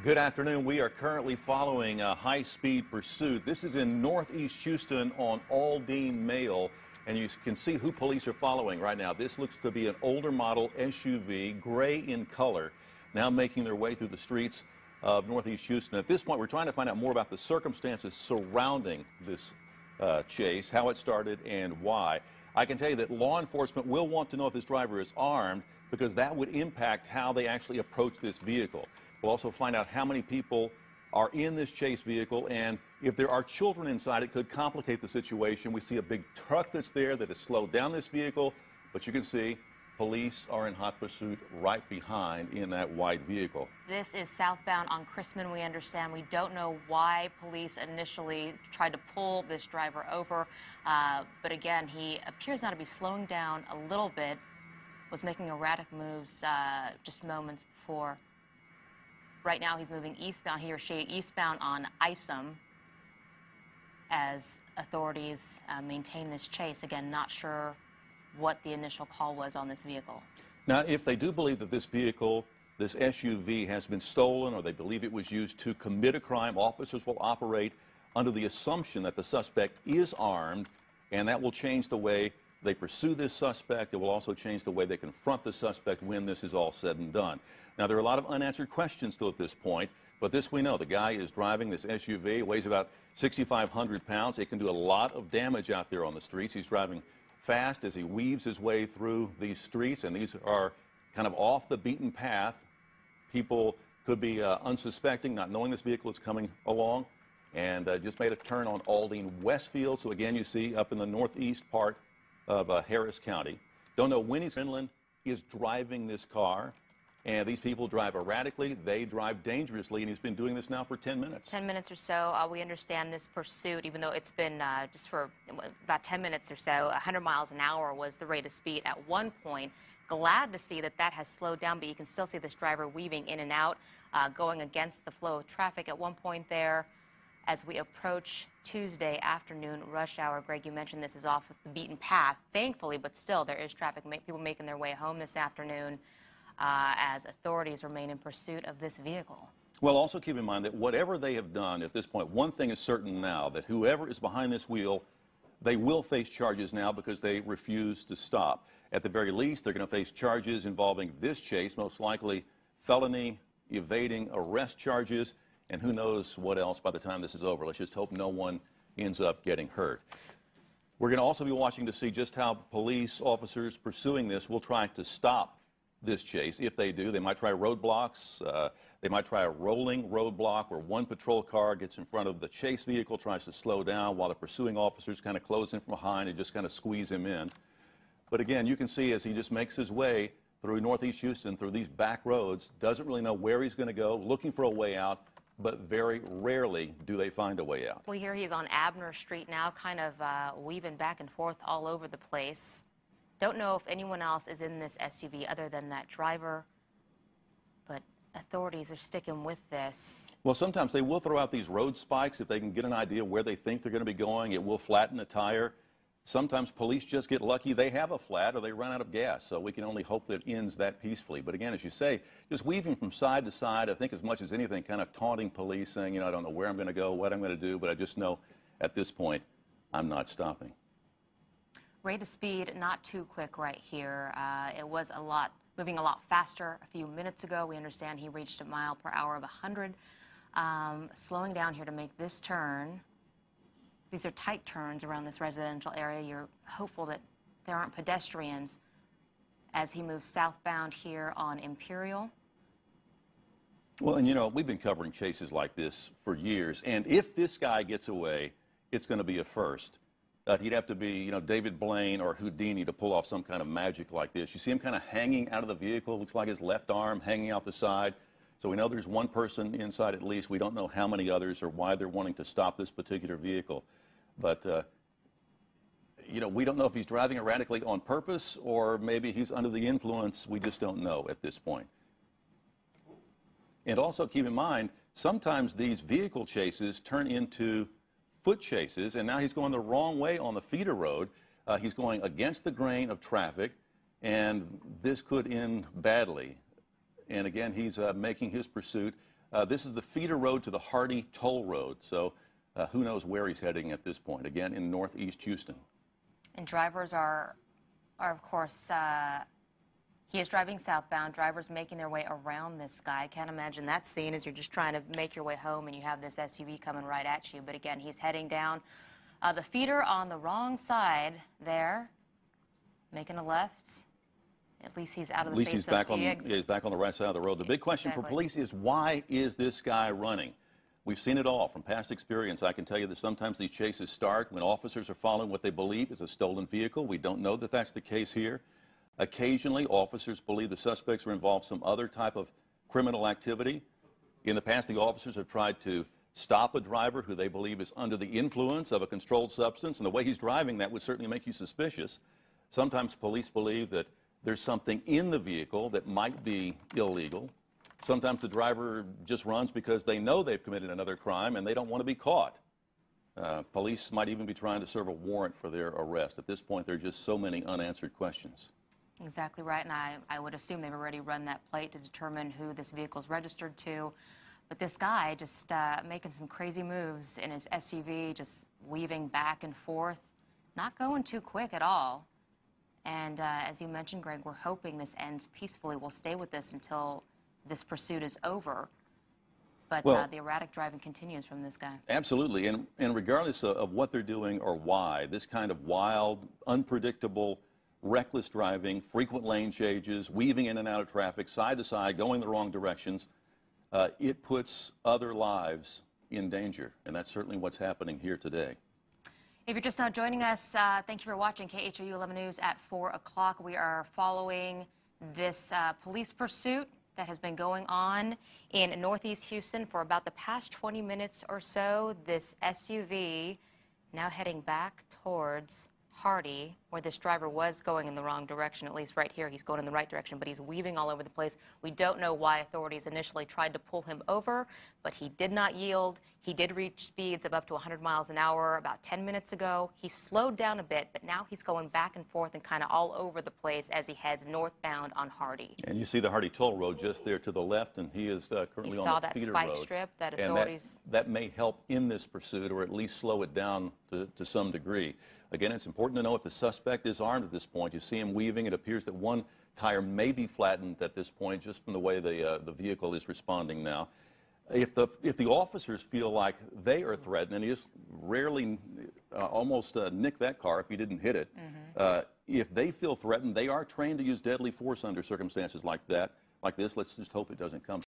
Good afternoon. We are currently following a high-speed pursuit. This is in northeast Houston on alll, and you can see who police are following right now. This looks to be an older model SUV, gray in color, now making their way through the streets of northeast Houston. At this point, we're trying to find out more about the circumstances surrounding this chase, how it started, and why. I can tell you that law enforcement will want to know if this driver is armed, because that would impact how they actually approach this vehicle. We'll also find out how many people are in this chase vehicle, and if there are children inside, it could complicate the situation. We see a big truck that's there that has slowed down this vehicle, but you can see police are in hot pursuit right behind in that white vehicle. This is southbound on Chrisman, we understand. We don't know why police initially tried to pull this driver over, but again, he appears now to be slowing down a little bit, was making erratic moves just moments before. Right now, he's moving eastbound, he or she eastbound on Isom as authorities maintain this chase. Again, not sure what the initial call was on this vehicle. Now, if they do believe that this vehicle, this SUV, has been stolen, or they believe it was used to commit a crime, officers will operate under the assumption that the suspect is armed, and that will change the way they pursue this suspect. It will also change the way they confront the suspect when this is all said and done. Now, there are a lot of unanswered questions still at this point, but this we know. The guy is driving this SUV. It weighs about 6,500 pounds. It can do a lot of damage out there on the streets. He's driving fast as he weaves his way through these streets, and these are kind of off the beaten path. People could be unsuspecting, not knowing this vehicle is coming along, and just made a turn on Aldine Westfield. So again, you see up in the northeast part of Harris County. Don't know when he's inland. He is driving this car, and these people drive erratically. They drive dangerously, and he's been doing this now for 10 minutes. 10 minutes or so. We understand this pursuit, even though it's been just for about 10 minutes or so, 100 miles an hour was the rate of speed at one point. Glad to see that that has slowed down, but you can still see this driver weaving in and out, going against the flow of traffic at one point there. As we approach Tuesday afternoon rush hour, Greg, you mentioned this is off the beaten path, thankfully, but still there is traffic, people making their way home this afternoon as authorities remain in pursuit of this vehicle. Well, also keep in mind that whatever they have done at this point, one thing is certain now, that whoever is behind this wheel, they will face charges now because they refuse to stop. At the very least, they're going to face charges involving this chase, most likely felony, evading arrest charges, and who knows what else by the time this is over. Let's just hope no one ends up getting hurt. We're going to also be watching to see just how police officers pursuing this will try to stop this chase. If they do, they might try roadblocks. They might try a rolling roadblock where one patrol car gets in front of the chase vehicle, tries to slow down while the pursuing officers kind of close in from behind and just kind of squeeze him in. But again, you can see as he just makes his way through northeast Houston, through these back roads, doesn't really know where he's going to go, looking for a way out, but very rarely do they find a way out. Well, here he's on Abner Street now, kind of weaving back and forth all over the place. Don't know if anyone else is in this SUV other than that driver, but authorities are sticking with this. Well, sometimes they will throw out these road spikes if they can get an idea where they think they're going to be going. It will flatten a tire. Sometimes police just get lucky. They have a flat or they run out of gas, so we can only hope that it ends that peacefully. But again, as you say, just weaving from side to side, I think as much as anything, kind of taunting police, saying, you know, I don't know where I'm going to go, what I'm going to do, but I just know at this point I'm not stopping. Rate of speed, not too quick right here. It was moving a lot faster a few minutes ago. We understand he reached a mile per hour of 100. Slowing down here to make this turn. These are tight turns around this residential area. You're hopeful that there aren't pedestrians as he moves southbound here on Imperial. Well, and you know, we've been covering chases like this for years, and if this guy gets away, it's going to be a first. He'd have to be, you know, David Blaine or Houdini to pull off some kind of magic like this. You see him kind of hanging out of the vehicle. Looks like his left arm hanging out the side. So we know there's one person inside at least. We don't know how many others or why they're wanting to stop this particular vehicle. But, you know, we don't know if he's driving erratically on purpose or maybe he's under the influence. We just don't know at this point. And also keep in mind, sometimes these vehicle chases turn into foot chases, and now he's going the wrong way on the feeder road. He's going against the grain of traffic, and this could end badly. And again, he's making his pursuit This is the feeder road to the Hardy Toll Road, so who knows where he's heading at this point, again in northeast Houston. And drivers are of course, he is driving southbound. Drivers making their way around this guy. I can't imagine that scene as you're just trying to make your way home and you have this SUV coming right at you. But again, he's heading down the feeder on the wrong side there, making a left. At least he's out of the face of he's back on the right side of the road. The big question for police is, why is this guy running? We've seen it all from past experience. I can tell you that sometimes these chases start when officers are following what they believe is a stolen vehicle. We don't know that that's the case here. Occasionally, officers believe the suspects are involved in some other type of criminal activity. In the past, the officers have tried to stop a driver who they believe is under the influence of a controlled substance, and the way he's driving, that would certainly make you suspicious. Sometimes police believe that there's something in the vehicle that might be illegal. Sometimes the driver just runs because they know they've committed another crime and they don't want to be caught. Police might even be trying to serve a warrant for their arrest. At this point, there are just so many unanswered questions. Exactly right, and I would assume they've already run that plate to determine who this vehicle is registered to. But this guy just making some crazy moves in his SUV, just weaving back and forth, not going too quick at all. And as you mentioned, Greg, we're hoping this ends peacefully. We'll stay with this until this pursuit is over. But the erratic driving continues from this guy. Absolutely, and regardless of what they're doing or why, this kind of wild, unpredictable, reckless driving, frequent lane changes, weaving in and out of traffic, side to side, going the wrong directions, it puts other lives in danger, and that's certainly what's happening here today. If you're just now joining us, thank you for watching KHOU 11 News at 4 o'clock. We are following this police pursuit that has been going on in northeast Houston for about the past 20 minutes or so. This SUV now heading back towards Hardy, where this driver was going in the wrong direction. At least right here, he's going in the right direction, but he's weaving all over the place. We don't know why authorities initially tried to pull him over, but he did not yield. He did reach speeds of up to 100 miles an hour about 10 minutes ago. He slowed down a bit, but now he's going back and forth and kind of all over the place as he heads northbound on Hardy. And you see the Hardy Toll Road just there to the left, and he is currently on the feeder road. You saw that spike strip that authorities... And that may help in this pursuit, or at least slow it down to some degree. Again, it's important to know if the suspect is armed at this point. You see him weaving. It appears that one tire may be flattened at this point, just from the way the vehicle is responding now. If the officers feel like they are threatened, and he just rarely almost nick that car if he didn't hit it, if they feel threatened, they are trained to use deadly force under circumstances like this. Let's just hope it doesn't come